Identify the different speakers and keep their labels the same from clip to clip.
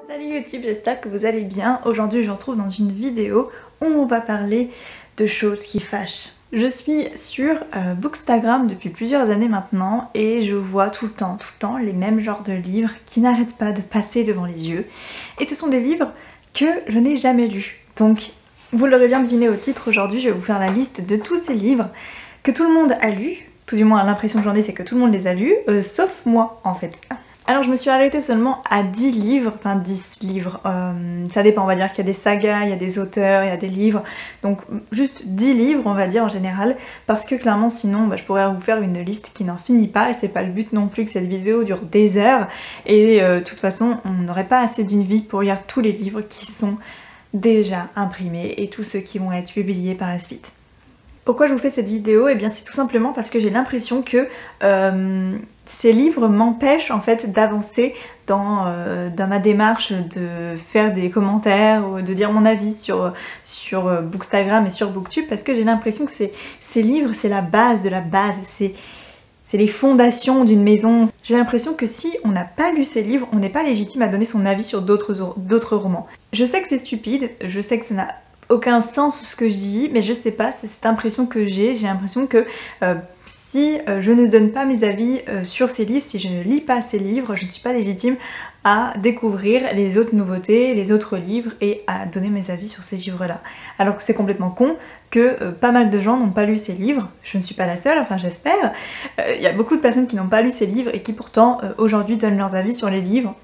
Speaker 1: Salut YouTube, j'espère que vous allez bien. Aujourd'hui je vous retrouve dans une vidéo où on va parler de choses qui fâchent. Je suis sur Bookstagram depuis plusieurs années maintenant et je vois tout le temps les mêmes genres de livres qui n'arrêtent pas de passer devant les yeux. Et ce sont des livres que je n'ai jamais lus. Donc vous l'aurez bien deviné au titre, aujourd'hui je vais vous faire la liste de tous ces livres que tout le monde a lus. Tout du moins l'impression que j'en ai c'est que tout le monde les a lus, sauf moi en fait. Alors je me suis arrêtée seulement à 10 livres, enfin 10 livres, ça dépend, on va dire qu'il y a des sagas, il y a des auteurs, il y a des livres, donc juste 10 livres on va dire en général, parce que clairement sinon je pourrais vous faire une liste qui n'en finit pas et c'est pas le but non plus que cette vidéo dure des heures et de toute façon on n'aurait pas assez d'une vie pour lire tous les livres qui sont déjà imprimés et tous ceux qui vont être publiés par la suite. Pourquoi je vous fais cette vidéo? Eh bien c'est tout simplement parce que j'ai l'impression que ces livres m'empêchent en fait d'avancer dans ma démarche de faire des commentaires ou de dire mon avis sur Bookstagram et sur Booktube, parce que j'ai l'impression que ces livres c'est la base de la base, c'est les fondations d'une maison. J'ai l'impression que si on n'a pas lu ces livres, on n'est pas légitime à donner son avis sur d'autres romans. Je sais que c'est stupide, je sais que ça n'a aucun sens ce que je dis, mais je sais pas, c'est cette impression que j'ai l'impression que si je ne donne pas mes avis sur ces livres, si je ne lis pas ces livres, je ne suis pas légitime à découvrir les autres nouveautés, les autres livres et à donner mes avis sur ces livres-là. Alors que c'est complètement con que pas mal de gens n'ont pas lu ces livres, je ne suis pas la seule, enfin j'espère. Il y a beaucoup de personnes qui n'ont pas lu ces livres et qui pourtant aujourd'hui donnent leurs avis sur les livres,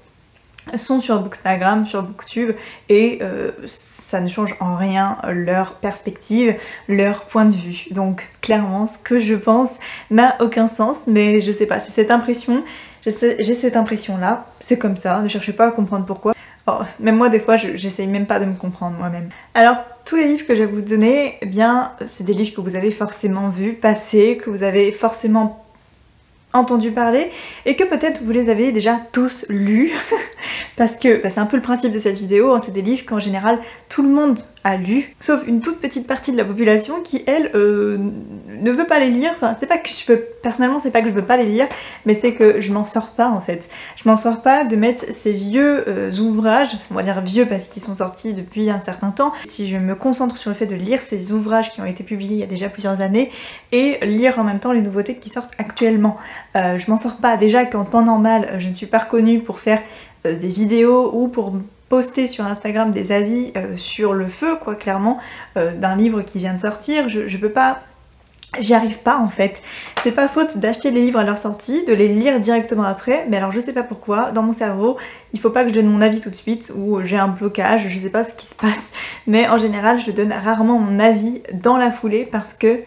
Speaker 1: sont sur Bookstagram, sur Booktube et ça ne change en rien leur perspective, leur point de vue. Donc clairement ce que je pense n'a aucun sens, mais je sais pas, c'est cette impression, j'ai cette impression là, c'est comme ça, ne cherchez pas à comprendre pourquoi. Oh, même moi des fois j'essaye même pas de me comprendre moi-même. Alors tous les livres que je vais vous donner, eh bien c'est des livres que vous avez forcément vus passer, que vous avez forcément entendu parler et que peut-être vous les avez déjà tous lus parce que c'est un peu le principe de cette vidéo, hein, c'est des livres qu'en général tout le monde a lu, sauf une toute petite partie de la population qui elle ne veut pas les lire. Enfin c'est pas que je veux, personnellement c'est pas que je veux pas les lire, mais c'est que je m'en sors pas en fait. Je m'en sors pas de mettre ces vieux ouvrages, on va dire vieux parce qu'ils sont sortis depuis un certain temps. Si je me concentre sur le fait de lire ces ouvrages qui ont été publiés il y a déjà plusieurs années et lire en même temps les nouveautés qui sortent actuellement. Je m'en sors pas, déjà qu'en temps normal je ne suis pas reconnue pour faire des vidéos ou pour poster sur Instagram des avis sur le feu quoi, clairement, d'un livre qui vient de sortir, je peux pas, j'y arrive pas en fait. C'est pas faute d'acheter les livres à leur sortie, de les lire directement après, mais alors je sais pas pourquoi, dans mon cerveau, il faut pas que je donne mon avis tout de suite, ou j'ai un blocage, je sais pas ce qui se passe, mais en général je donne rarement mon avis dans la foulée parce que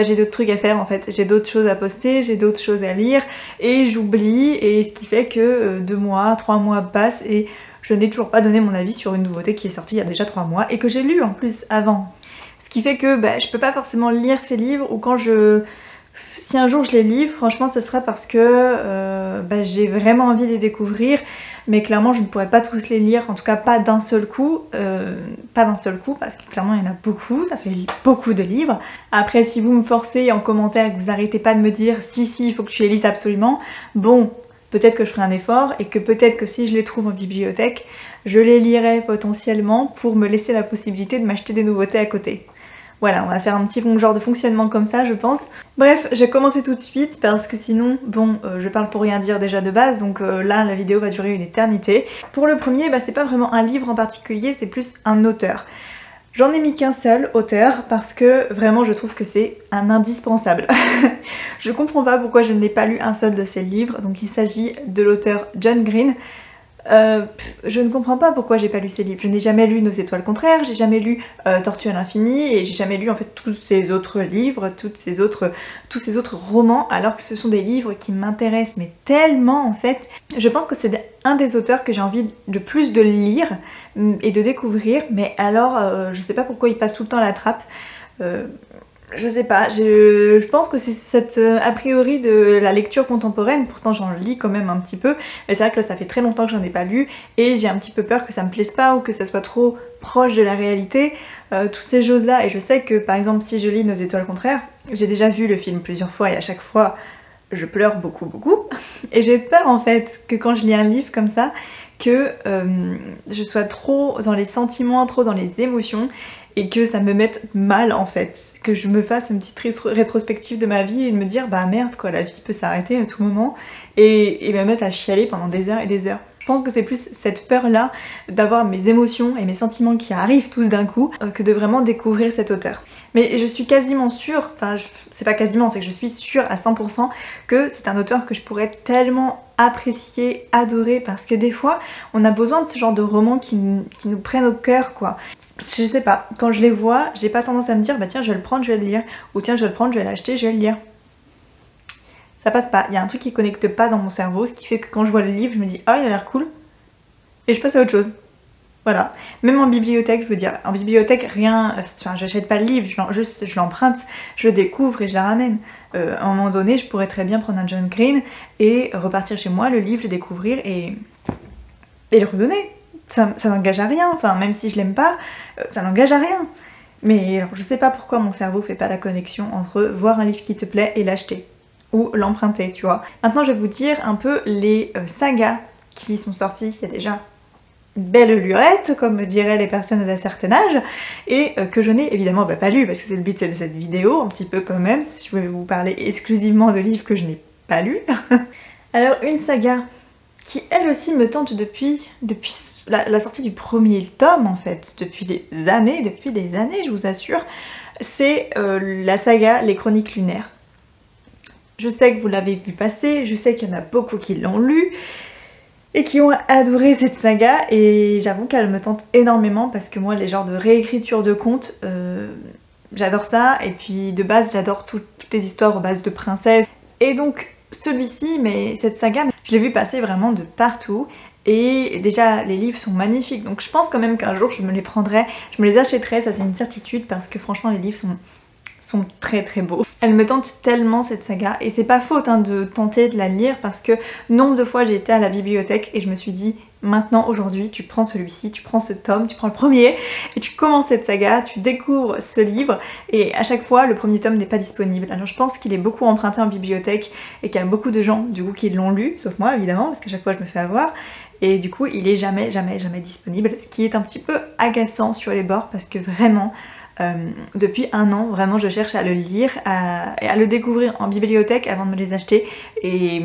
Speaker 1: j'ai d'autres trucs à faire en fait, j'ai d'autres choses à poster, j'ai d'autres choses à lire et j'oublie, et ce qui fait que 2 mois, 3 mois passent et je n'ai toujours pas donné mon avis sur une nouveauté qui est sortie il y a déjà 3 mois et que j'ai lu en plus avant. Ce qui fait que je peux pas forcément lire ces livres, ou quand si un jour je les lis, franchement ce sera parce que j'ai vraiment envie de les découvrir, mais clairement je ne pourrais pas tous les lire, en tout cas pas d'un seul coup, parce que clairement il y en a beaucoup, ça fait beaucoup de livres. Après si vous me forcez en commentaire et que vous arrêtez pas de me dire si il faut que tu les lises absolument, bon peut-être que je ferai un effort et que peut-être que si je les trouve en bibliothèque, je les lirai potentiellement pour me laisser la possibilité de m'acheter des nouveautés à côté. Voilà, on va faire un petit genre de fonctionnement comme ça je pense. Bref, j'ai commencé tout de suite parce que sinon, je parle pour rien dire déjà de base, donc là la vidéo va durer une éternité. Pour le premier, c'est pas vraiment un livre en particulier, c'est plus un auteur. J'en ai mis qu'un seul, auteur, parce que vraiment je trouve que c'est un indispensable. Je comprends pas pourquoi je n'ai pas lu un seul de ses livres, donc il s'agit de l'auteur John Green. Je ne comprends pas pourquoi j'ai pas lu ces livres. Je n'ai jamais lu Nos étoiles contraires, j'ai jamais lu Tortue à l'infini, et j'ai jamais lu en fait tous ces autres livres, tous ces autres romans, alors que ce sont des livres qui m'intéressent mais tellement en fait. Je pense que c'est un des auteurs que j'ai envie le plus de lire et de découvrir, mais alors je sais pas pourquoi il passe tout le temps à la trappe. Je sais pas, je pense que c'est cette a priori de la lecture contemporaine, pourtant j'en lis quand même un petit peu, mais c'est vrai que là ça fait très longtemps que j'en ai pas lu et j'ai un petit peu peur que ça me plaise pas ou que ça soit trop proche de la réalité, toutes ces choses là. Et je sais que par exemple si je lis Nos étoiles contraires, j'ai déjà vu le film plusieurs fois et à chaque fois je pleure beaucoup et j'ai peur en fait que quand je lis un livre comme ça, que je sois trop dans les sentiments, trop dans les émotions et que ça me mette mal en fait, que je me fasse une petite rétrospective de ma vie et me dire bah merde quoi, la vie peut s'arrêter à tout moment et me mettre à chialer pendant des heures et des heures. Je pense que c'est plus cette peur là d'avoir mes émotions et mes sentiments qui arrivent tous d'un coup que de vraiment découvrir cet auteur. Mais je suis quasiment sûre, enfin c'est pas quasiment, c'est que je suis sûre à 100% que c'est un auteur que je pourrais tellement apprécier, adorer, parce que des fois on a besoin de ce genre de romans qui nous prennent au cœur quoi. Je sais pas, quand je les vois, j'ai pas tendance à me dire bah tiens je vais le prendre, je vais le lire, ou tiens je vais le prendre, je vais l'acheter, je vais le lire. Ça passe pas, il y a un truc qui connecte pas dans mon cerveau, ce qui fait que quand je vois le livre, je me dis ah il a l'air cool, et je passe à autre chose. Voilà, même en bibliothèque, je veux dire, en bibliothèque, rien, enfin j'achète pas le livre, je l'emprunte, je le découvre et je la ramène. À un moment donné, je pourrais très bien prendre un John Green et repartir chez moi, le livre, le découvrir et le redonner. Ça n'engage à rien, enfin même si je l'aime pas, ça n'engage à rien. Mais alors, je sais pas pourquoi mon cerveau fait pas la connexion entre voir un livre qui te plaît et l'acheter. Ou l'emprunter, tu vois. Maintenant je vais vous dire un peu les sagas qui sont sorties il y a déjà belle lurette, comme diraient les personnes d'un certain âge, et que je n'ai évidemment pas lu, parce que c'est le but de cette vidéo, un petit peu quand même, si je vais vous parler exclusivement de livres que je n'ai pas lus. Alors une saga qui elle aussi me tente depuis la sortie du premier tome en fait, depuis des années, je vous assure, c'est la saga Les Chroniques Lunaires. Je sais que vous l'avez vu passer, je sais qu'il y en a beaucoup qui l'ont lu, et qui ont adoré cette saga, et j'avoue qu'elle me tente énormément parce que moi les genres de réécriture de contes, j'adore ça, et puis de base j'adore toutes les histoires aux bases de princesses, et donc celui-ci, mais cette saga, je l'ai vu passer vraiment de partout, et déjà les livres sont magnifiques, donc je pense quand même qu'un jour je me les prendrai, je me les achèterai, ça c'est une certitude, parce que franchement les livres sont très très beaux. Elle me tente tellement cette saga, et c'est pas faute hein, de tenter de la lire, parce que nombre de fois j'ai été à la bibliothèque et je me suis dit maintenant aujourd'hui tu prends celui-ci, tu prends ce tome, tu prends le premier et tu commences cette saga, tu découvres ce livre, et à chaque fois le premier tome n'est pas disponible. Alors je pense qu'il est beaucoup emprunté en bibliothèque et qu'il y a beaucoup de gens du coup qui l'ont lu, sauf moi évidemment parce qu'à chaque fois je me fais avoir, et du coup il est jamais disponible, ce qui est un petit peu agaçant sur les bords, parce que vraiment depuis un an, vraiment je cherche à le lire, à le découvrir en bibliothèque avant de me les acheter, et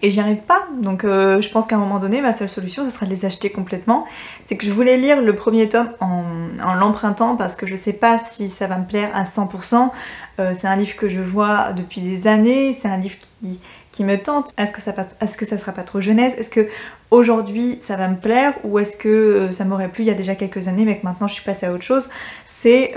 Speaker 1: j'y arrive pas. Donc je pense qu'à un moment donné ma seule solution ce sera de les acheter complètement. C'est que je voulais lire le premier tome en l'empruntant, parce que je sais pas si ça va me plaire à 100%. C'est un livre que je vois depuis des années, c'est un livre qui me tente. Est-ce que ça sera pas trop jeunesse? Est-ce que aujourd'hui ça va me plaire, ou est-ce que ça m'aurait plu il y a déjà quelques années mais que maintenant je suis passée à autre chose? C'est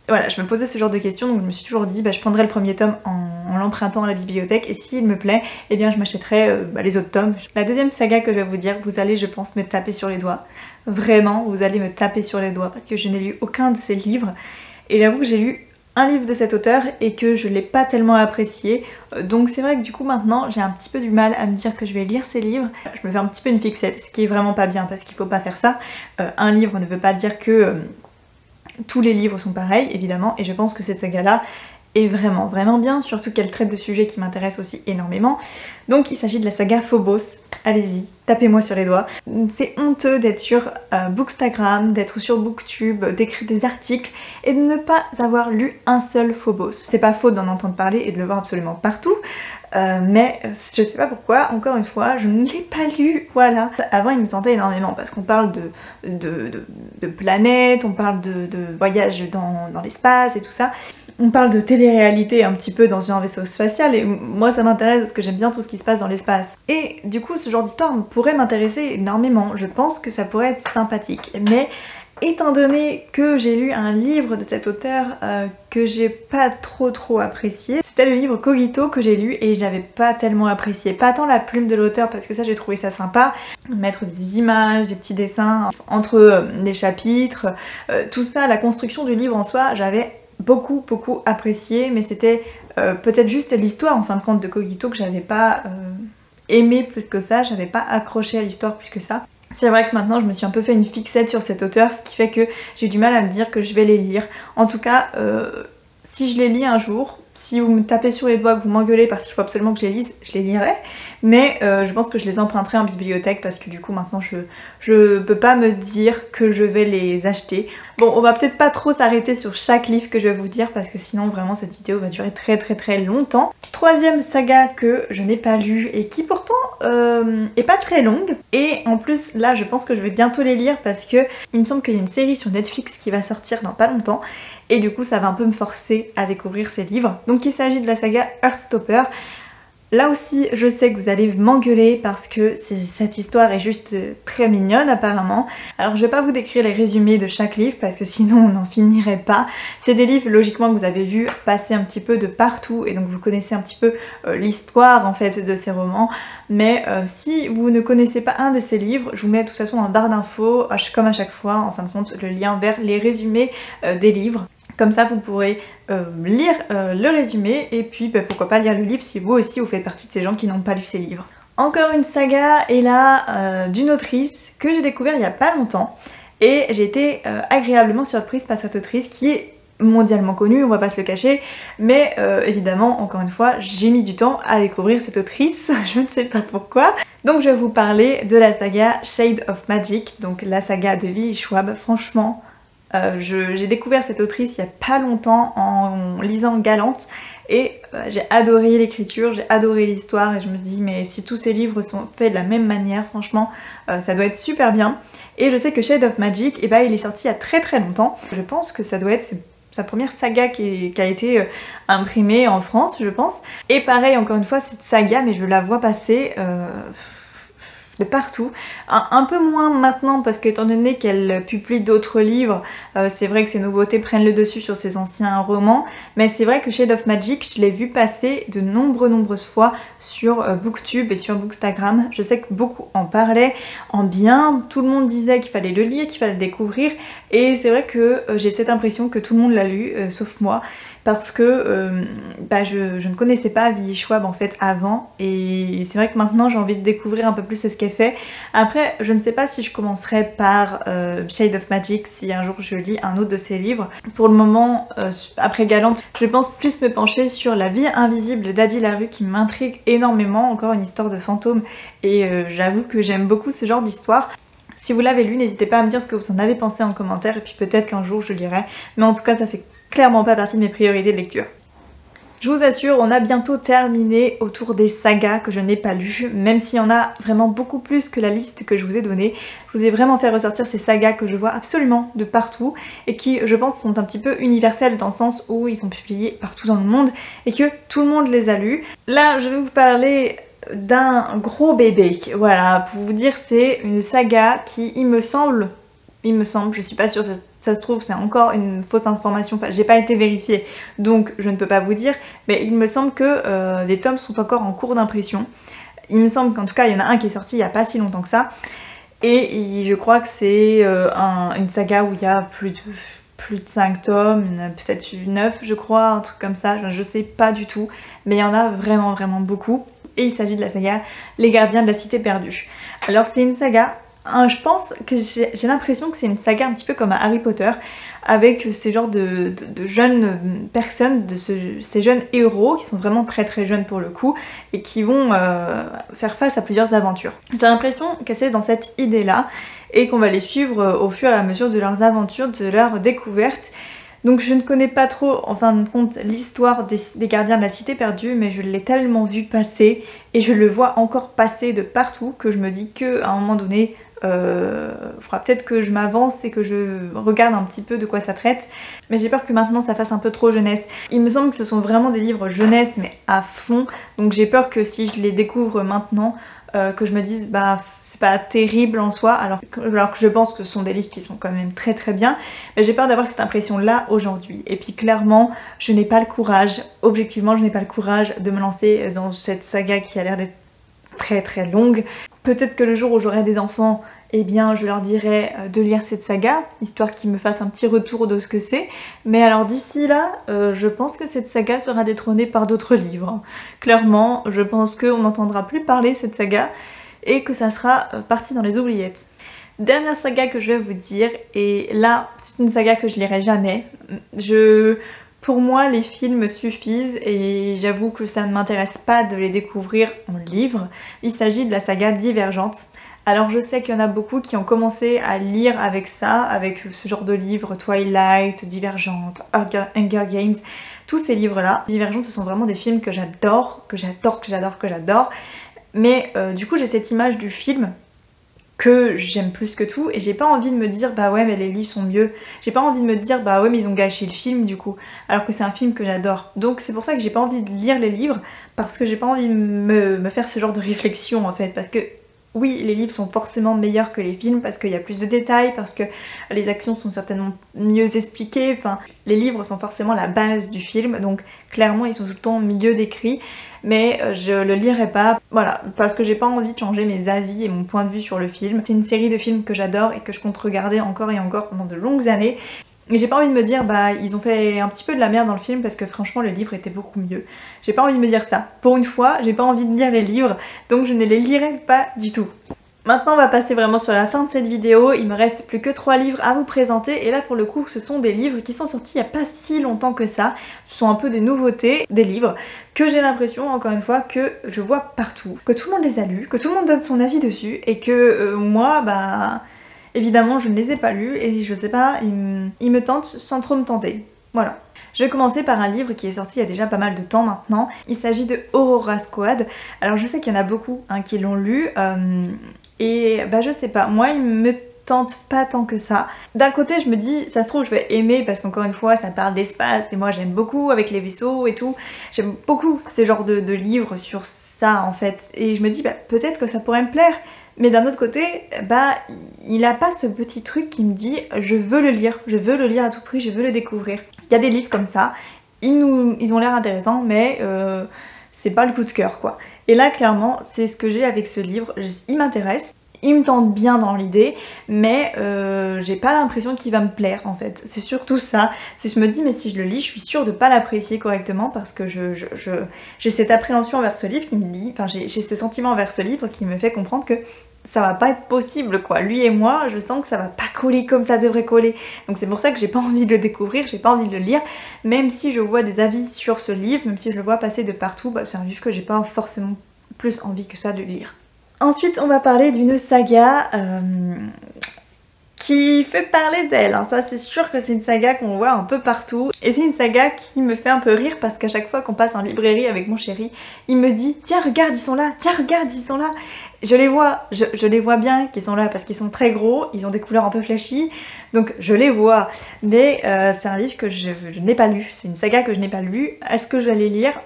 Speaker 1: voilà, je me posais ce genre de questions, donc je me suis toujours dit je prendrai le premier tome en l'empruntant à la bibliothèque, et s'il me plaît, eh bien je m'achèterai les autres tomes. La deuxième saga que je vais vous dire, vous allez je pense me taper sur les doigts. Vraiment, vous allez me taper sur les doigts, parce que je n'ai lu aucun de ces livres, et j'avoue que j'ai lu un livre de cet auteur et que je l'ai pas tellement apprécié, donc c'est vrai que du coup maintenant j'ai un petit peu du mal à me dire que je vais lire ces livres. Je me fais un petit peu une fixette, ce qui est vraiment pas bien, parce qu'il faut pas faire ça. Un livre ne veut pas dire que tous les livres sont pareils évidemment, et je pense que cette saga là est vraiment bien, surtout qu'elle traite de sujets qui m'intéressent aussi énormément. Donc il s'agit de la saga Phobos. Allez-y, tapez-moi sur les doigts. C'est honteux d'être sur Bookstagram, d'être sur Booktube, d'écrire des articles et de ne pas avoir lu un seul Phobos. C'est pas faute d'en entendre parler et de le voir absolument partout, mais je sais pas pourquoi, encore une fois, je ne l'ai pas lu, voilà. Avant il me tentait énormément, parce qu'on parle de planètes, on parle de voyages dans l'espace et tout ça. On parle de télé-réalité un petit peu dans un vaisseau spatial, et moi ça m'intéresse parce que j'aime bien tout ce qui se passe dans l'espace. Et du coup ce genre d'histoire pourrait m'intéresser énormément, je pense que ça pourrait être sympathique. Mais étant donné que j'ai lu un livre de cet auteur que j'ai pas trop apprécié, c'était le livre Cogito que j'ai lu et je l'avais pas tellement apprécié. Pas tant la plume de l'auteur, parce que ça j'ai trouvé ça sympa, mettre des images, des petits dessins entre les chapitres, tout ça, la construction du livre en soi, j'avais beaucoup apprécié, mais c'était peut-être juste l'histoire en fin de compte de Cogito que j'avais pas aimé plus que ça, j'avais pas accroché à l'histoire plus que ça. C'est vrai que maintenant je me suis un peu fait une fixette sur cet auteur, ce qui fait que j'ai du mal à me dire que je vais les lire. En tout cas, si je les lis un jour, si vous me tapez sur les doigts, que vous m'engueulez parce qu'il faut absolument que je les lise, je les lirai. Mais je pense que je les emprunterai en bibliothèque parce que du coup maintenant je peux pas me dire que je vais les acheter. Bon, on va peut-être pas trop s'arrêter sur chaque livre que je vais vous dire parce que sinon vraiment cette vidéo va durer très longtemps. Troisième saga que je n'ai pas lue et qui pourtant est pas très longue. Et en plus là je pense que je vais bientôt les lire parce que il me semble qu'il y a une série sur Netflix qui va sortir dans pas longtemps. Et du coup ça va un peu me forcer à découvrir ces livres. Donc il s'agit de la saga Heartstopper. Là aussi je sais que vous allez m'engueuler parce que cette histoire est juste très mignonne apparemment. Alors je vais pas vous décrire les résumés de chaque livre parce que sinon on n'en finirait pas. C'est des livres logiquement que vous avez vu passer un petit peu de partout et donc vous connaissez un petit peu l'histoire en fait de ces romans. Mais si vous ne connaissez pas un de ces livres, je vous mets de toute façon en barre d'infos, comme à chaque fois en fin de compte, le lien vers les résumés des livres. Comme ça vous pourrez lire le résumé et puis pourquoi pas lire le livre si vous aussi vous faites partie de ces gens qui n'ont pas lu ces livres. Encore une saga est là d'une autrice que j'ai découvert il y a pas longtemps et j'ai été agréablement surprise par cette autrice qui est mondialement connue, on va pas se le cacher, mais évidemment encore une fois j'ai mis du temps à découvrir cette autrice, je ne sais pas pourquoi. Donc je vais vous parler de la saga Shade of Magic, donc la saga de V.E. Schwab. Franchement j'ai découvert cette autrice il y a pas longtemps en lisant Galante et j'ai adoré l'écriture, j'ai adoré l'histoire et je me suis dit mais si tous ces livres sont faits de la même manière, franchement ça doit être super bien. Et je sais que Shade of Magic, il est sorti il y a très longtemps. Je pense que ça doit être sa première saga qui a été imprimée en France, je pense. Et pareil, encore une fois, cette saga, mais je la vois passer de partout. Un peu moins maintenant parce qu'étant donné qu'elle publie d'autres livres, c'est vrai que ses nouveautés prennent le dessus sur ses anciens romans, mais c'est vrai que Shade of Magic, je l'ai vu passer de nombreuses fois sur Booktube et sur Bookstagram. Je sais que beaucoup en parlaient en bien, tout le monde disait qu'il fallait le lire, qu'il fallait le découvrir, et c'est vrai que j'ai cette impression que tout le monde l'a lu, sauf moi. Parce que je ne connaissais pas V.E. Schwab en fait avant et c'est vrai que maintenant j'ai envie de découvrir un peu plus ce qu'elle fait. Après je ne sais pas si je commencerai par Shade of Magic si un jour je lis un autre de ses livres. Pour le moment après Galante je pense plus me pencher sur La vie invisible d'Addie Larue qui m'intrigue énormément, encore une histoire de fantôme et j'avoue que j'aime beaucoup ce genre d'histoire. Si vous l'avez lu, n'hésitez pas à me dire ce que vous en avez pensé en commentaire et puis peut-être qu'un jour je lirai, mais en tout cas ça fait clairement pas partie de mes priorités de lecture. Je vous assure, on a bientôt terminé autour des sagas que je n'ai pas lues, même s'il y en a vraiment beaucoup plus que la liste que je vous ai donnée. Je vous ai vraiment fait ressortir ces sagas que je vois absolument de partout et qui, je pense, sont un petit peu universels dans le sens où ils sont publiés partout dans le monde et que tout le monde les a lus. Là, je vais vous parler d'un gros bébé, voilà, pour vous dire c'est une saga qui, il me semble, je suis pas sûre, ça se trouve c'est encore une fausse information, enfin, j'ai pas été vérifiée donc je ne peux pas vous dire, mais il me semble que des tomes sont encore en cours d'impression. Il me semble qu'en tout cas il y en a un qui est sorti il y a pas si longtemps que ça et je crois que c'est une saga où il y a plus de 5 tomes, il y en a peut-être 9 je crois, un truc comme ça, je sais pas du tout, mais il y en a vraiment beaucoup et il s'agit de la saga Les Gardiens de la Cité Perdue. Alors c'est une saga, je pense que j'ai l'impression que c'est une saga un petit peu comme à Harry Potter, avec ces genres de jeunes personnes, ces jeunes héros qui sont vraiment très jeunes pour le coup et qui vont faire face à plusieurs aventures. J'ai l'impression que c'est dans cette idée là et qu'on va les suivre au fur et à mesure de leurs aventures, de leurs découvertes. Donc je ne connais pas trop en fin de compte l'histoire des Gardiens de la Cité Perdue, mais je l'ai tellement vu passer et je le vois encore passer de partout que je me dis qu'à un moment donné faudra peut-être que je m'avance et que je regarde un petit peu de quoi ça traite, mais j'ai peur que maintenant ça fasse un peu trop jeunesse. Il me semble que ce sont vraiment des livres jeunesse mais à fond, donc j'ai peur que si je les découvre maintenant que je me dise bah c'est pas terrible en soi, alors que je pense que ce sont des livres qui sont quand même très bien, mais j'ai peur d'avoir cette impression là aujourd'hui. Et puis clairement je n'ai pas le courage, objectivement je n'ai pas le courage de me lancer dans cette saga qui a l'air d'être très longue. Peut-être que le jour où j'aurai des enfants, eh bien je leur dirai de lire cette saga, histoire qu'ils me fassent un petit retour de ce que c'est. Mais alors d'ici là, je pense que cette saga sera détrônée par d'autres livres. Clairement, je pense qu'on n'entendra plus parler de cette saga et que ça sera parti dans les oubliettes. Dernière saga que je vais vous dire, et là c'est une saga que je lirai jamais. Pour moi, les films suffisent et j'avoue que ça ne m'intéresse pas de les découvrir en livre. Il s'agit de la saga Divergente. Alors je sais qu'il y en a beaucoup qui ont commencé à lire avec ça, avec ce genre de livres, Twilight, Divergente, Hunger Games, tous ces livres-là. Divergente, ce sont vraiment des films que j'adore, que j'adore. Mais du coup, j'ai cette image du film que j'aime plus que tout et j'ai pas envie de me dire bah ouais mais les livres sont mieux, j'ai pas envie de me dire bah ouais mais ils ont gâché le film du coup, alors que c'est un film que j'adore. Donc c'est pour ça que j'ai pas envie de lire les livres, parce que j'ai pas envie de me faire ce genre de réflexion en fait, parce que oui, les livres sont forcément meilleurs que les films parce qu'il y a plus de détails, parce que les actions sont certainement mieux expliquées, enfin les livres sont forcément la base du film, donc clairement ils sont tout le temps mieux décrits, mais je le lirai pas, voilà, parce que j'ai pas envie de changer mes avis et mon point de vue sur le film. C'est une série de films que j'adore et que je compte regarder encore et encore pendant de longues années. Mais j'ai pas envie de me dire bah ils ont fait un petit peu de la merde dans le film parce que franchement le livre était beaucoup mieux. J'ai pas envie de me dire ça. Pour une fois, j'ai pas envie de lire les livres, donc je ne les lirai pas du tout. Maintenant on va passer vraiment sur la fin de cette vidéo, il me reste plus que 3 livres à vous présenter et là pour le coup ce sont des livres qui sont sortis il n'y a pas si longtemps que ça, ce sont un peu des nouveautés, des livres que j'ai l'impression encore une fois que je vois partout, que tout le monde les a lus, que tout le monde donne son avis dessus et que moi bah évidemment je ne les ai pas lus et je sais pas, ils me tentent sans trop me tenter, voilà. Je vais commencer par un livre qui est sorti il y a déjà pas mal de temps maintenant. Il s'agit de Aurora Squad. Alors je sais qu'il y en a beaucoup qui l'ont lu et bah je sais pas, moi il me tente pas tant que ça. D'un côté je me dis ça se trouve je vais aimer parce qu'encore une fois ça parle d'espace et moi j'aime beaucoup avec les vaisseaux et tout. J'aime beaucoup ces genres de livres sur ça en fait et je me dis bah peut-être que ça pourrait me plaire. Mais d'un autre côté, bah il a pas ce petit truc qui me dit je veux le lire à tout prix, je veux le découvrir. Il y a des livres comme ça, ils ont l'air intéressants mais c'est pas le coup de cœur quoi. Et là clairement c'est ce que j'ai avec ce livre, il m'intéresse, il me tente bien dans l'idée mais j'ai pas l'impression qu'il va me plaire en fait. C'est surtout ça, c'est je me dis mais si je le lis je suis sûre de pas l'apprécier correctement parce que j'ai cette appréhension vers ce livre qui me dit, enfin j'ai ce sentiment vers ce livre qui me fait comprendre que ça va pas être possible quoi, lui et moi je sens que ça va pas coller comme ça devrait coller, donc c'est pour ça que j'ai pas envie de le découvrir, j'ai pas envie de le lire, même si je vois des avis sur ce livre, même si je le vois passer de partout, bah, c'est un livre que j'ai pas forcément plus envie que ça de lire. Ensuite on va parler d'une saga qui fait parler d'elle, hein. Ça c'est sûr que c'est une saga qu'on voit un peu partout et c'est une saga qui me fait un peu rire parce qu'à chaque fois qu'on passe en librairie avec mon chéri, il me dit tiens regarde ils sont là, tiens regarde ils sont là. Je les vois bien qu'ils sont là parce qu'ils sont très gros, ils ont des couleurs un peu flashy, donc je les vois, mais c'est un livre que je n'ai pas lu, c'est une saga que je n'ai pas lu. Est-ce que je vais les lire?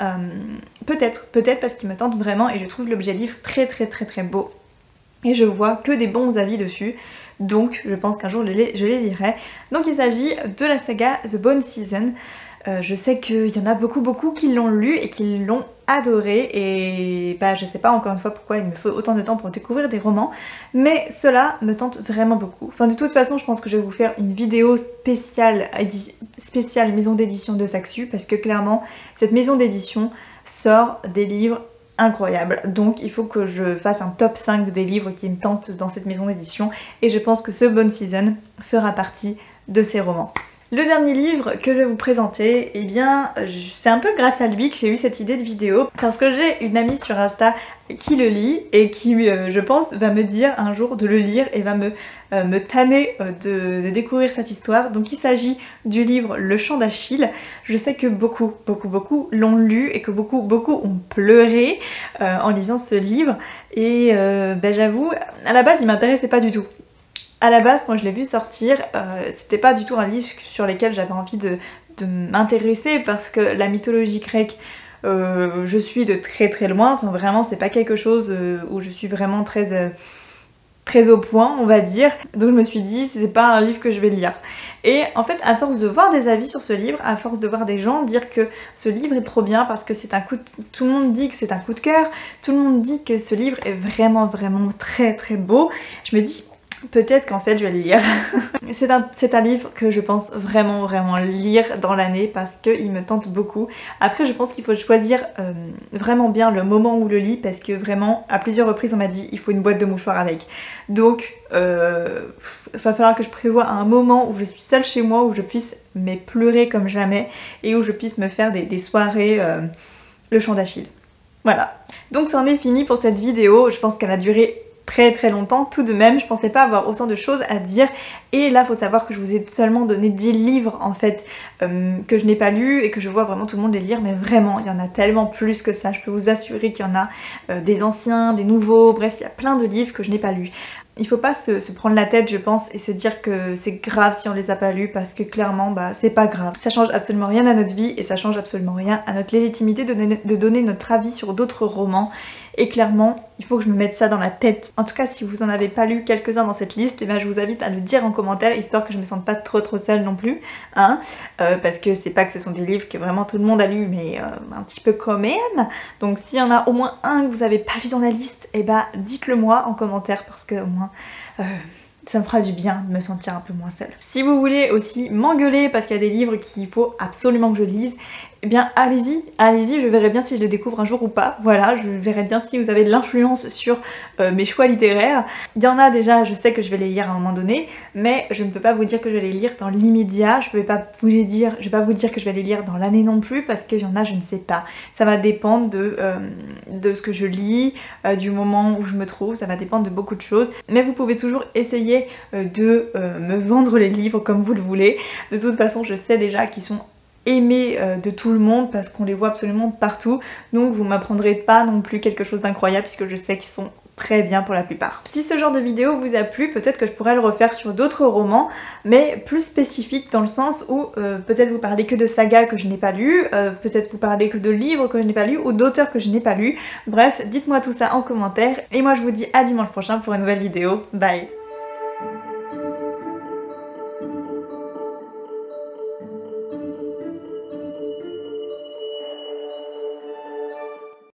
Speaker 1: Peut-être parce qu'il me tente vraiment et je trouve l'objet livre très beau et je vois que des bons avis dessus. Donc je pense qu'un jour je les lirai. Donc il s'agit de la saga The Bone Season. Je sais qu'il y en a beaucoup qui l'ont lu et qui l'ont adoré et bah je sais pas encore une fois pourquoi il me faut autant de temps pour découvrir des romans, mais cela me tente vraiment beaucoup. Enfin de toute façon je pense que je vais vous faire une vidéo spéciale maison d'édition de Saxu parce que clairement cette maison d'édition sort des livres incroyable, donc il faut que je fasse un top 5 des livres qui me tentent dans cette maison d'édition et je pense que ce Bone Season fera partie de ces romans. Le dernier livre que je vais vous présenter, eh bien c'est un peu grâce à lui que j'ai eu cette idée de vidéo parce que j'ai une amie sur Insta qui le lit et qui je pense va me dire un jour de le lire et va me tanner de découvrir cette histoire. Donc il s'agit du livre Le Chant d'Achille. Je sais que beaucoup l'ont lu et que beaucoup ont pleuré en lisant ce livre et j'avoue à la base il m'intéressait pas du tout. À la base quand je l'ai vu sortir c'était pas du tout un livre sur lequel j'avais envie de m'intéresser parce que la mythologie grecque je suis de très loin, enfin vraiment c'est pas quelque chose où je suis vraiment très au point on va dire, donc je me suis dit c'est pas un livre que je vais lire. Et en fait à force de voir des avis sur ce livre, à force de voir des gens dire que ce livre est trop bien parce que c'est un coup de... tout le monde dit que c'est un coup de cœur, tout le monde dit que ce livre est vraiment très beau, je me dis peut-être qu'en fait je vais le lire. C'est un livre que je pense vraiment lire dans l'année parce qu'il me tente beaucoup. Après je pense qu'il faut choisir vraiment bien le moment où le lit parce que vraiment à plusieurs reprises on m'a dit il faut une boîte de mouchoirs avec. Donc il va falloir que je prévoie un moment où je suis seule chez moi, où je puisse mais pleurer comme jamais et où je puisse me faire des soirées le chant d'Achille. Voilà. Donc c'en est fini pour cette vidéo, je pense qu'elle a duré très longtemps tout de même, je pensais pas avoir autant de choses à dire et là faut savoir que je vous ai seulement donné 10 livres en fait que je n'ai pas lus et que je vois vraiment tout le monde les lire, mais vraiment il y en a tellement plus que ça, je peux vous assurer qu'il y en a des anciens, des nouveaux, bref il y a plein de livres que je n'ai pas lus. Il faut pas se prendre la tête je pense et se dire que c'est grave si on les a pas lus parce que clairement bah c'est pas grave. Ça change absolument rien à notre vie et ça change absolument rien à notre légitimité de donner notre avis sur d'autres romans. Et clairement, il faut que je me mette ça dans la tête. En tout cas, si vous en avez pas lu quelques-uns dans cette liste, eh bien, je vous invite à le dire en commentaire, histoire que je me sente pas trop seule non plus. Hein, parce que c'est pas que ce sont des livres que vraiment tout le monde a lu, mais un petit peu quand même. Donc s'il y en a au moins un que vous avez pas lu dans la liste, eh ben, dites-le moi en commentaire, parce que au moins... ça me fera du bien de me sentir un peu moins seule. Si vous voulez aussi m'engueuler parce qu'il y a des livres qu'il faut absolument que je lise, eh bien allez-y, je verrai bien si je les découvre un jour ou pas. Voilà, je verrai bien si vous avez de l'influence sur mes choix littéraires. Il y en a déjà, je sais que je vais les lire à un moment donné, mais je ne peux pas vous dire que je vais les lire dans l'immédiat. Je vais pas vous dire que je vais les lire dans l'année non plus, parce qu'il y en a, je ne sais pas. Ça va dépendre de ce que je lis, du moment où je me trouve, ça va dépendre de beaucoup de choses. Mais vous pouvez toujours essayer de me vendre les livres comme vous le voulez. De toute façon, je sais déjà qu'ils sont aimés de tout le monde parce qu'on les voit absolument partout, donc vous m'apprendrez pas non plus quelque chose d'incroyable puisque je sais qu'ils sont très bien pour la plupart. Si ce genre de vidéo vous a plu, peut-être que je pourrais le refaire sur d'autres romans, mais plus spécifiques dans le sens où peut-être vous parlez que de sagas que je n'ai pas lues, peut-être vous parlez que de livres que je n'ai pas lus ou d'auteurs que je n'ai pas lus. Bref, dites-moi tout ça en commentaire et moi je vous dis à dimanche prochain pour une nouvelle vidéo. Bye!